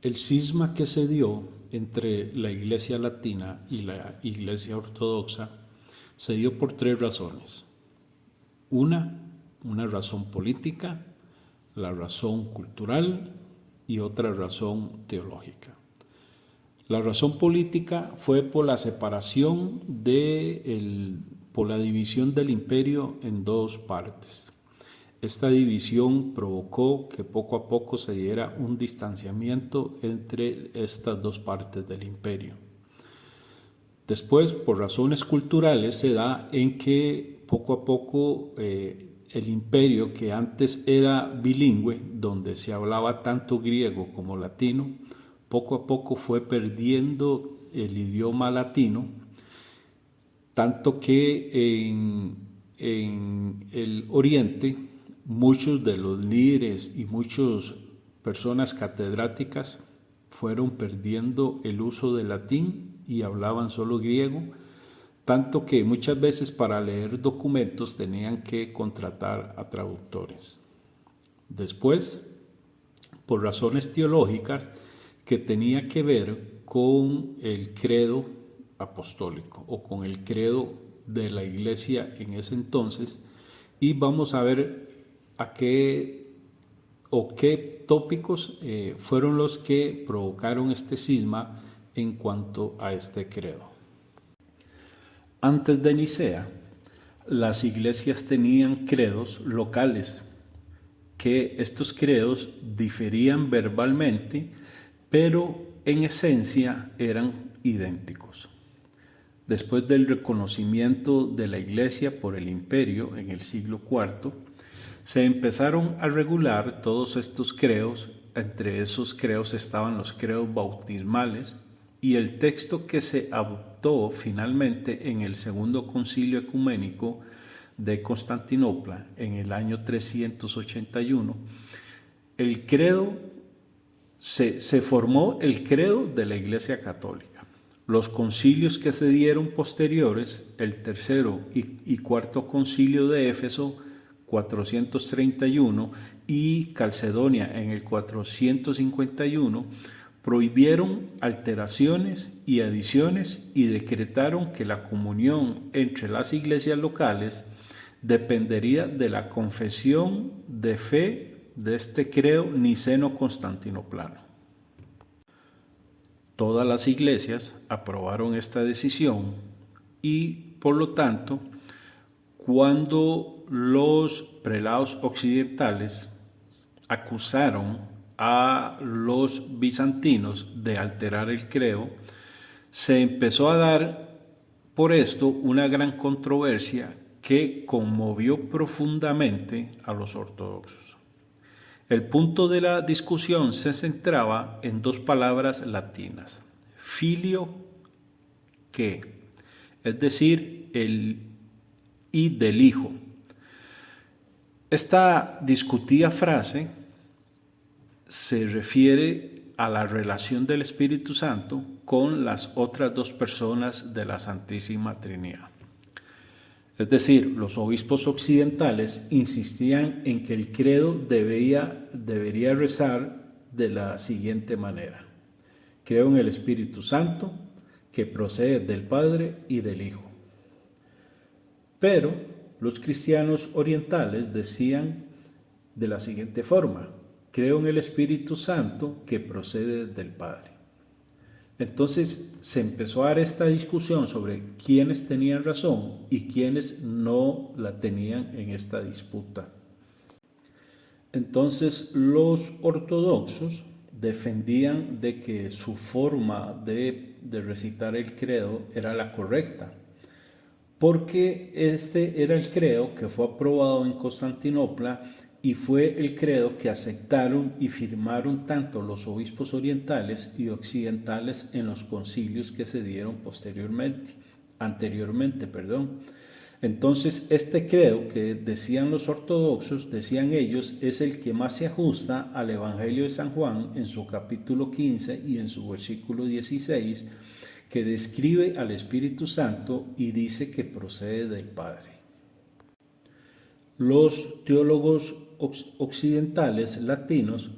El cisma que se dio entre la Iglesia Latina y la Iglesia Ortodoxa se dio por tres razones. Una razón política, la razón cultural y otra razón teológica. La razón política fue por la separación por la división del imperio en dos partes. Esta división provocó que poco a poco se diera un distanciamiento entre estas dos partes del imperio. Después, por razones culturales, se da en que poco a poco el imperio, que antes era bilingüe, donde se hablaba tanto griego como latino, poco a poco fue perdiendo el idioma latino, tanto que en el Oriente muchos de los líderes y muchas personas catedráticas fueron perdiendo el uso del latín y hablaban solo griego, tanto que muchas veces para leer documentos tenían que contratar a traductores. Después, por razones teológicas que tenía que ver con el credo apostólico o con el credo de la iglesia en ese entonces, y vamos a ver a qué tópicos fueron los que provocaron este cisma en cuanto a este credo. Antes de Nicea, las iglesias tenían credos locales, que estos credos diferían verbalmente, pero en esencia eran idénticos. Después del reconocimiento de la iglesia por el imperio en el siglo IV, se empezaron a regular todos estos credos. Entre esos credos estaban los credos bautismales, y el texto que se adoptó finalmente en el Segundo Concilio Ecuménico de Constantinopla en el año 381, se formó el credo de la Iglesia Católica. Los concilios que se dieron posteriores, el tercero y cuarto concilio de Éfeso, 431, y Calcedonia en el 451, prohibieron alteraciones y adiciones y decretaron que la comunión entre las iglesias locales dependería de la confesión de fe de este credo niceno-constantinoplano. Todas las iglesias aprobaron esta decisión y, por lo tanto, cuando los prelados occidentales acusaron a los bizantinos de alterar el credo, se empezó a dar por esto una gran controversia que conmovió profundamente a los ortodoxos. El punto de la discusión se centraba en dos palabras latinas: filio, que, es decir, el y del hijo. Esta discutida frase se refiere a la relación del Espíritu Santo con las otras dos personas de la Santísima Trinidad. Es decir, los obispos occidentales insistían en que el credo debería rezar de la siguiente manera: creo en el Espíritu Santo, que procede del Padre y del Hijo. Pero los cristianos orientales decían de la siguiente forma: creo en el Espíritu Santo, que procede del Padre. Entonces se empezó a dar esta discusión sobre quiénes tenían razón y quiénes no la tenían en esta disputa. Entonces los ortodoxos defendían de que su forma de recitar el credo era la correcta, porque este era el credo que fue aprobado en Constantinopla y fue el credo que aceptaron y firmaron tanto los obispos orientales y occidentales en los concilios que se dieron anteriormente. Entonces, este credo que decían los ortodoxos, decían ellos, es el que más se ajusta al Evangelio de San Juan en su capítulo 15 y en su versículo 16, que describe al Espíritu Santo y dice que procede del Padre. Los teólogos occidentales latinos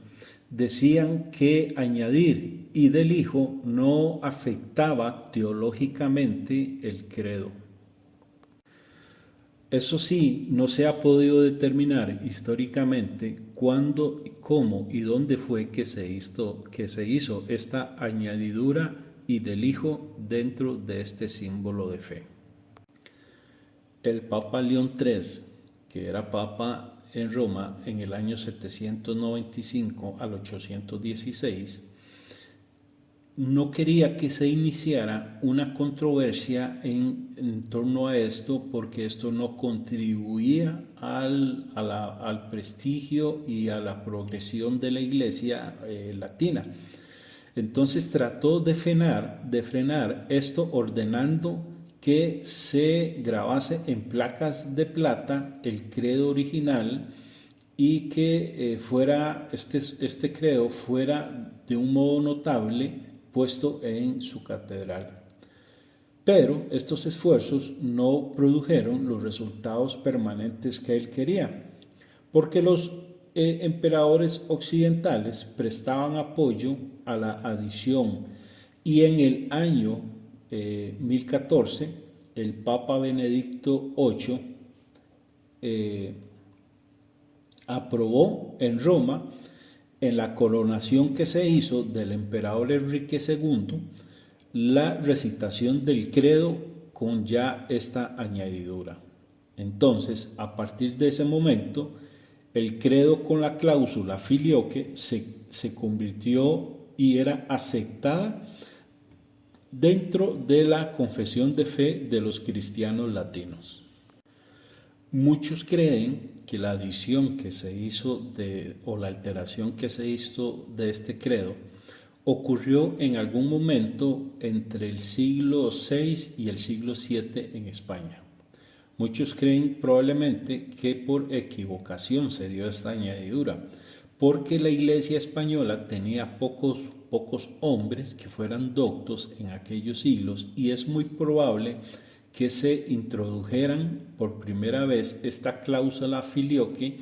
decían que añadir "y del Hijo" no afectaba teológicamente el credo. Eso sí, no se ha podido determinar históricamente cuándo, cómo y dónde fue que se hizo esta añadidura "y del Hijo" dentro de este símbolo de fe. El Papa León III, que era Papa en Roma en el año 795 al 816, no quería que se iniciara una controversia en torno a esto, porque esto no contribuía al prestigio y a la progresión de la Iglesia latina. Entonces trató de frenar esto, ordenando que se grabase en placas de plata el credo original y que este credo fuera de un modo notable puesto en su catedral. Pero estos esfuerzos no produjeron los resultados permanentes que él quería, porque los emperadores occidentales prestaban apoyo a la adición, y en el año 1014 el Papa Benedicto VIII aprobó en Roma, en la coronación que se hizo del emperador Enrique II, la recitación del credo con ya esta añadidura. Entonces, a partir de ese momento, el credo con la cláusula filioque se convirtió y era aceptada dentro de la confesión de fe de los cristianos latinos. Muchos creen que la adición que se hizo o la alteración que se hizo de este credo ocurrió en algún momento entre el siglo VI y el siglo VII en España. Muchos creen probablemente que por equivocación se dio esta añadidura, porque la Iglesia española tenía pocos hombres que fueran doctos en aquellos siglos, y es muy probable que se introdujeran por primera vez esta cláusula filioque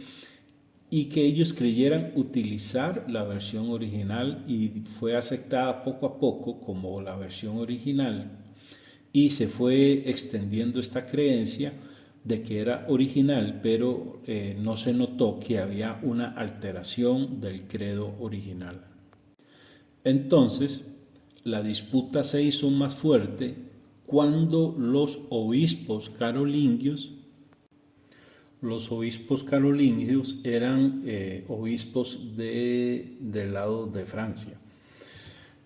y que ellos creyeran utilizar la versión original, y fue aceptada poco a poco como la versión original, y se fue extendiendo esta creencia de que era original, pero no se notó que había una alteración del credo original. Entonces, la disputa se hizo más fuerte cuando los obispos carolingios eran obispos del lado de Francia.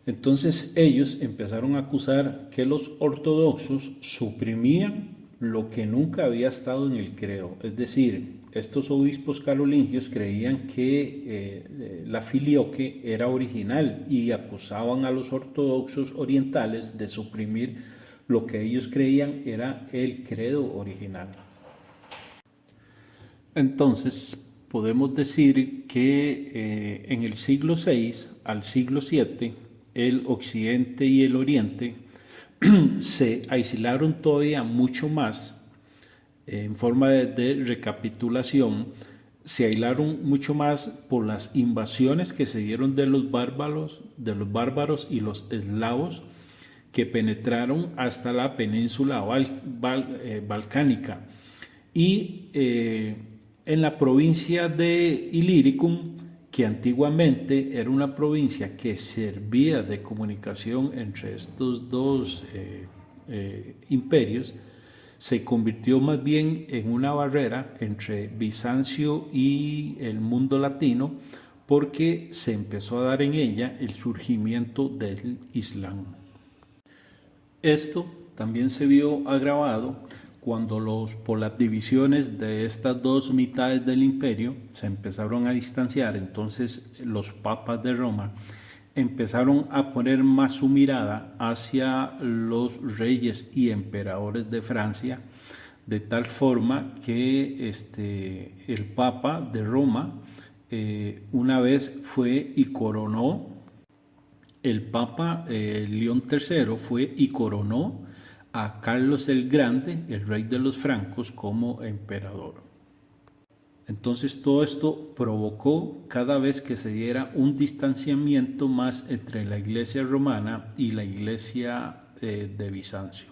Entonces ellos empezaron a acusar que los ortodoxos suprimían lo que nunca había estado en el credo. Es decir, estos obispos carolingios creían que la filioque era original, y acusaban a los ortodoxos orientales de suprimir lo que ellos creían era el credo original. Entonces, podemos decir que en el siglo VI al siglo VII, el occidente y el oriente se aislaron todavía mucho más. En forma de recapitulación, se aislaron mucho más por las invasiones que se dieron de los bárbaros y los eslavos, que penetraron hasta la península balcánica, y en la provincia de Illyricum, que antiguamente era una provincia que servía de comunicación entre estos dos imperios, se convirtió más bien en una barrera entre Bizancio y el mundo latino, porque se empezó a dar en ella el surgimiento del Islam. Esto también se vio agravado cuando por las divisiones de estas dos mitades del imperio se empezaron a distanciar. Entonces los papas de Roma empezaron a poner más su mirada hacia los reyes y emperadores de Francia, de tal forma que el Papa de Roma una vez fue y coronó, el Papa León III fue y coronó a Carlos el Grande, el rey de los francos, como emperador. Entonces todo esto provocó cada vez que se diera un distanciamiento más entre la iglesia romana y la iglesia de Bizancio.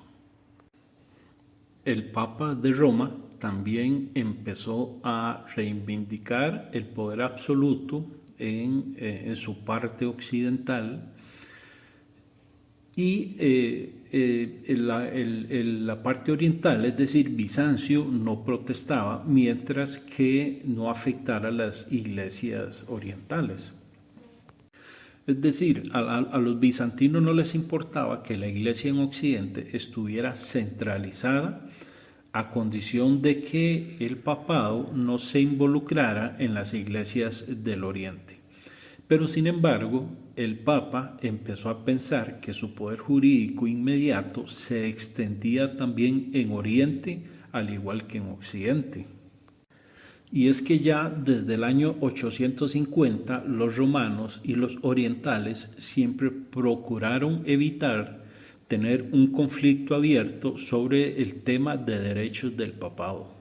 El Papa de Roma también empezó a reivindicar el poder absoluto en su parte occidental y la parte oriental, es decir, Bizancio, no protestaba, mientras que no afectara a las iglesias orientales. Es decir, a los bizantinos no les importaba que la iglesia en Occidente estuviera centralizada a condición de que el papado no se involucrara en las iglesias del Oriente. Pero sin embargo, el Papa empezó a pensar que su poder jurídico inmediato se extendía también en Oriente, al igual que en Occidente. Y es que ya desde el año 850 los romanos y los orientales siempre procuraron evitar tener un conflicto abierto sobre el tema de derechos del papado.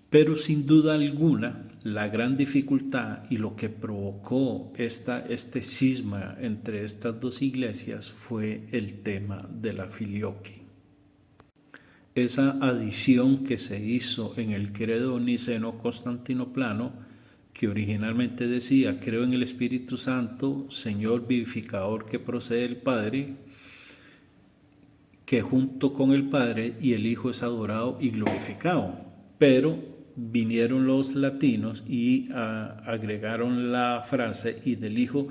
Pero sin duda alguna, la gran dificultad y lo que provocó este cisma entre estas dos iglesias fue el tema de la filioque. Esa adición que se hizo en el credo niceno-constantinoplano, que originalmente decía: creo en el Espíritu Santo, Señor vivificador que procede del Padre, que junto con el Padre y el Hijo es adorado y glorificado. Pero vinieron los latinos y agregaron la frase "y del Hijo",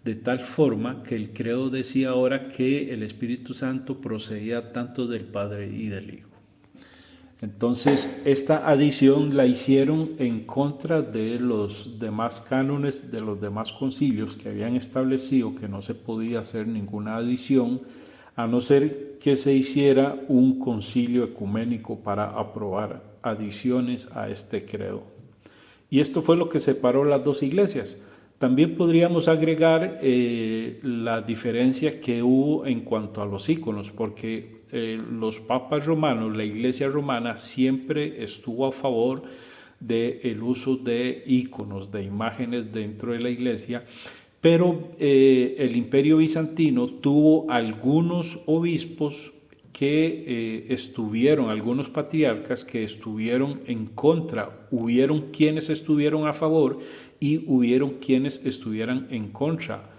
de tal forma que el credo decía ahora que el Espíritu Santo procedía tanto del Padre y del Hijo. Entonces, esta adición la hicieron en contra de los demás cánones, de los demás concilios que habían establecido que no se podía hacer ninguna adición, a no ser que se hiciera un concilio ecuménico para aprobar adiciones a este credo. Y esto fue lo que separó las dos iglesias. También podríamos agregar la diferencia que hubo en cuanto a los íconos, porque los papas romanos, la iglesia romana, siempre estuvo a favor del uso de íconos, de imágenes dentro de la iglesia, pero el Imperio Bizantino tuvo algunos obispos que algunos patriarcas que estuvieron en contra. Hubieron quienes estuvieron a favor y hubieron quienes estuvieran en contra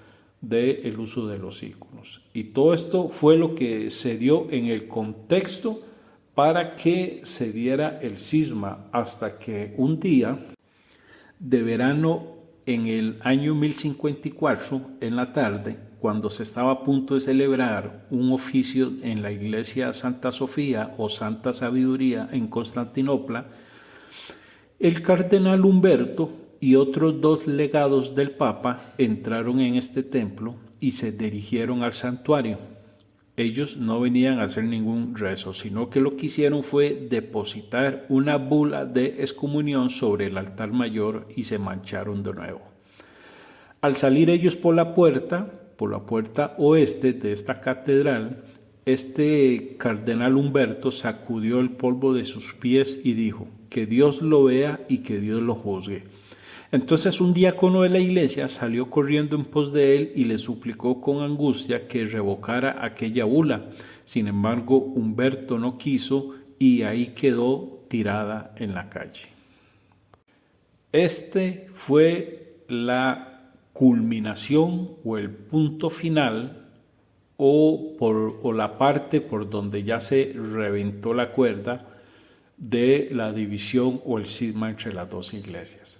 del uso de los íconos. Y todo esto fue lo que se dio en el contexto para que se diera el cisma, hasta que un día de verano en el año 1054, en la tarde, cuando se estaba a punto de celebrar un oficio en la iglesia Santa Sofía o Santa Sabiduría en Constantinopla, el cardenal Humberto y otros dos legados del Papa entraron en este templo y se dirigieron al santuario. Ellos no venían a hacer ningún rezo, sino que lo que hicieron fue depositar una bula de excomunión sobre el altar mayor y se mancharon de nuevo. Al salir ellos por la puerta oeste de esta catedral, este cardenal Humberto sacudió el polvo de sus pies y dijo: que Dios lo vea y que Dios lo juzgue. Entonces un diácono de la iglesia salió corriendo en pos de él y le suplicó con angustia que revocara aquella bula. Sin embargo, Humberto no quiso y ahí quedó tirada en la calle. Este fue la culminación o el punto final o la parte por donde ya se reventó la cuerda de la división o el cisma entre las dos iglesias.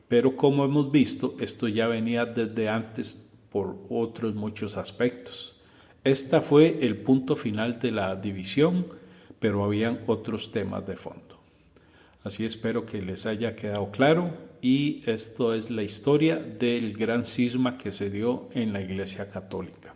Pero como hemos visto, esto ya venía desde antes por otros muchos aspectos. Este fue el punto final de la división, pero habían otros temas de fondo. Así espero que les haya quedado claro, y esto es la historia del gran cisma que se dio en la Iglesia Católica.